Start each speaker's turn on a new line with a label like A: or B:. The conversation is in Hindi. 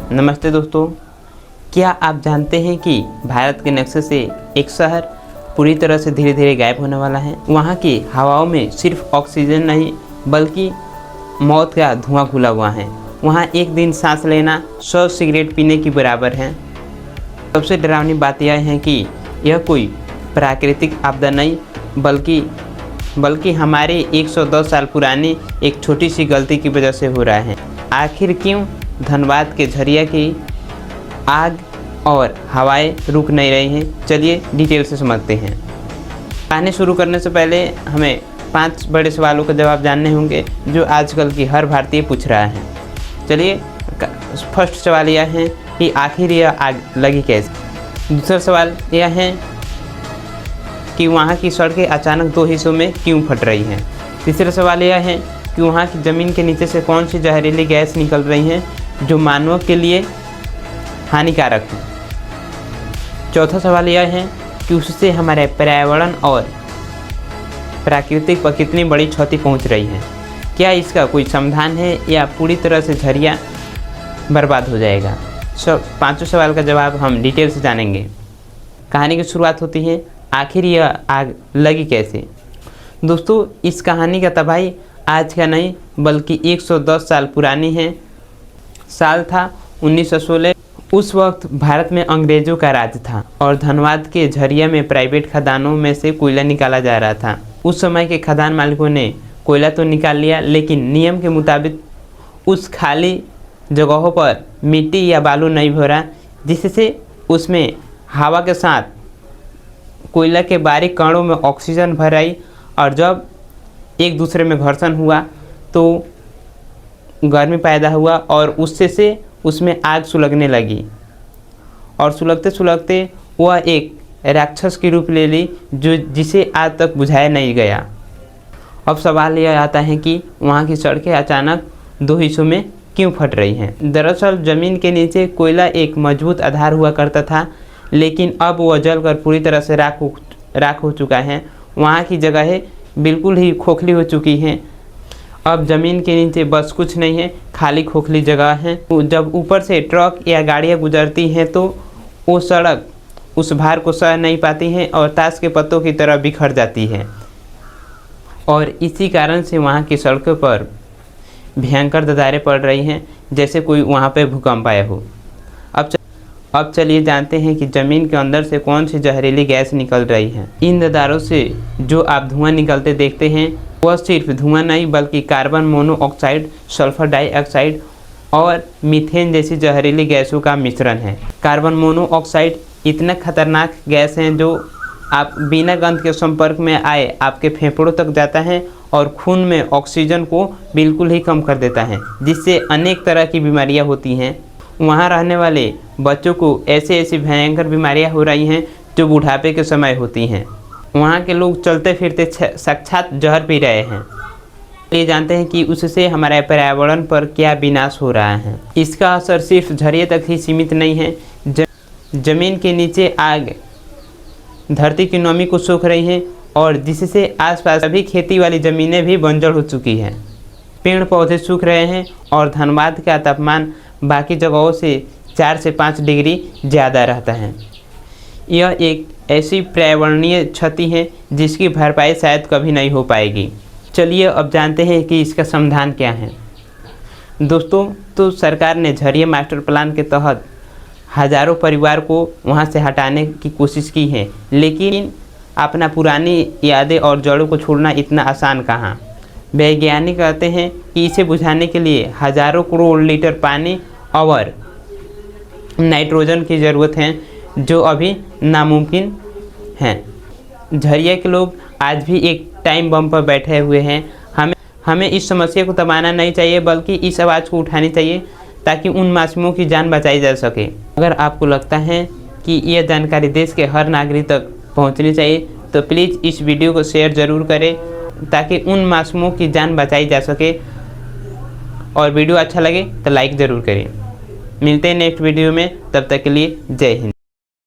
A: नमस्ते दोस्तों, क्या आप जानते हैं कि भारत के नक्शे से एक शहर पूरी तरह से धीरे धीरे गायब होने वाला है। वहाँ की हवाओं में सिर्फ ऑक्सीजन नहीं बल्कि मौत का धुआं घुला हुआ है। वहाँ एक दिन सांस लेना 100 सिगरेट पीने के बराबर है। सबसे डरावनी बात यह है कि यह कोई प्राकृतिक आपदा नहीं बल्कि हमारे 110 साल पुरानी एक छोटी सी गलती की वजह से हो रहा है। आखिर क्यों धनबाद के झरिया की आग और हवाएं रुक नहीं रही हैं? चलिए डिटेल से समझते हैं। कहानी शुरू करने से पहले हमें 5 बड़े सवालों का जवाब जानने होंगे जो आजकल की हर भारतीय पूछ रहा है। चलिए, फर्स्ट सवाल यह है कि आखिर यह आग लगी कैसे। दूसरा सवाल यह है कि वहाँ की सड़कें अचानक 2 हिस्सों में क्यों फट रही हैं। तीसरा सवाल यह है कि वहाँ की ज़मीन के नीचे से कौन सी जहरीली गैस निकल रही हैं जो मानव के लिए हानिकारक है। चौथा सवाल यह है कि उससे हमारे पर्यावरण और प्राकृतिक पर कितनी बड़ी क्षति पहुँच रही है। क्या इसका कोई समाधान है या पूरी तरह से झरिया बर्बाद हो जाएगा। पांचों सवाल का जवाब हम डिटेल से जानेंगे। कहानी की शुरुआत होती है, आखिर यह आग लगी कैसे। दोस्तों, इस कहानी का तबाही आज का नहीं बल्कि 110 साल पुरानी है। साल था 1916। उस वक्त भारत में अंग्रेज़ों का राज था और धनबाद के झरिया में प्राइवेट खदानों में से कोयला निकाला जा रहा था। उस समय के खदान मालिकों ने कोयला तो निकाल लिया, लेकिन नियम के मुताबिक उस खाली जगहों पर मिट्टी या बालू नहीं भरा, जिससे उसमें हवा के साथ कोयला के बारीक कणों में ऑक्सीजन भर आई और जब एक दूसरे में घर्षण हुआ तो गर्मी पैदा हुआ और उससे उसमें आग सुलगने लगी और सुलगते सुलगते वह एक राक्षस की रूप ले ली जिसे आज तक बुझाया नहीं गया। अब सवाल यह आता है कि वहाँ की सड़कें अचानक 2 हिस्सों में क्यों फट रही हैं। दरअसल ज़मीन के नीचे कोयला एक मजबूत आधार हुआ करता था, लेकिन अब वह जलकर पूरी तरह से राख हो चुका है। वहाँ की जगहें बिल्कुल ही खोखली हो चुकी हैं। अब ज़मीन के नीचे बस कुछ नहीं है, खाली खोखली जगह है। जब ऊपर से ट्रक या गाड़ियाँ गुजरती हैं तो वो सड़क उस भार को सह नहीं पाती हैं और ताश के पत्तों की तरह बिखर जाती है और इसी कारण से वहाँ की सड़कों पर भयंकर दरारें पड़ रही हैं, जैसे कोई वहाँ पर भूकंप आया हो। अब चलिए जानते हैं कि ज़मीन के अंदर से कौन सी जहरीली गैस निकल रही है। इन दरारों से जो आप धुआं निकलते देखते हैं वह सिर्फ धुआं नहीं बल्कि कार्बन मोनोऑक्साइड, सल्फर डाइऑक्साइड और मीथेन जैसी जहरीली गैसों का मिश्रण है। कार्बन मोनोऑक्साइड इतना खतरनाक गैस है जो आप बिना गंध के संपर्क में आए आपके फेफड़ों तक जाता है और खून में ऑक्सीजन को बिल्कुल ही कम कर देता है, जिससे अनेक तरह की बीमारियाँ होती हैं। वहाँ रहने वाले बच्चों को ऐसी भयंकर बीमारियाँ हो रही हैं जो बुढ़ापे के समय होती हैं। वहाँ के लोग चलते फिरते साक्षात जहर पी रहे हैं। ये जानते हैं कि उससे हमारे पर्यावरण पर क्या विनाश हो रहा है। इसका असर सिर्फ झरिए तक ही सीमित नहीं है। ज़मीन के नीचे आग धरती की नमी को सोख रही है और जिससे आसपास सभी खेती वाली ज़मीनें भी बंजर हो चुकी हैं। पेड़ पौधे सूख रहे हैं और धनबाद का तापमान बाकी जगहों से 4 से 5 डिग्री ज़्यादा रहता है। यह एक ऐसी पर्यावरणीय क्षति है जिसकी भरपाई शायद कभी नहीं हो पाएगी। चलिए अब जानते हैं कि इसका समाधान क्या है। दोस्तों, तो सरकार ने झरिया मास्टर प्लान के तहत हज़ारों परिवार को वहां से हटाने की कोशिश की है, लेकिन अपना पुरानी यादें और जड़ों को छोड़ना इतना आसान कहाँ। वैज्ञानिक कहते हैं कि इसे बुझाने के लिए हज़ारों करोड़ लीटर पानी और नाइट्रोजन की ज़रूरत है, जो अभी नामुमकिन है। झरिया के लोग आज भी एक टाइम बम पर बैठे हुए हैं। हमें इस समस्या को दबाना नहीं चाहिए बल्कि इस आवाज़ को उठानी चाहिए ताकि उन मासूमों की जान बचाई जा सके। अगर आपको लगता है कि यह जानकारी देश के हर नागरिक तक पहुंचनी चाहिए तो प्लीज़ इस वीडियो को शेयर ज़रूर करें ताकि उन मासूमों की जान बचाई जा सके। और वीडियो अच्छा लगे तो लाइक ज़रूर करें। मिलते हैं नेक्स्ट वीडियो में, तब तक के लिए जय हिंद।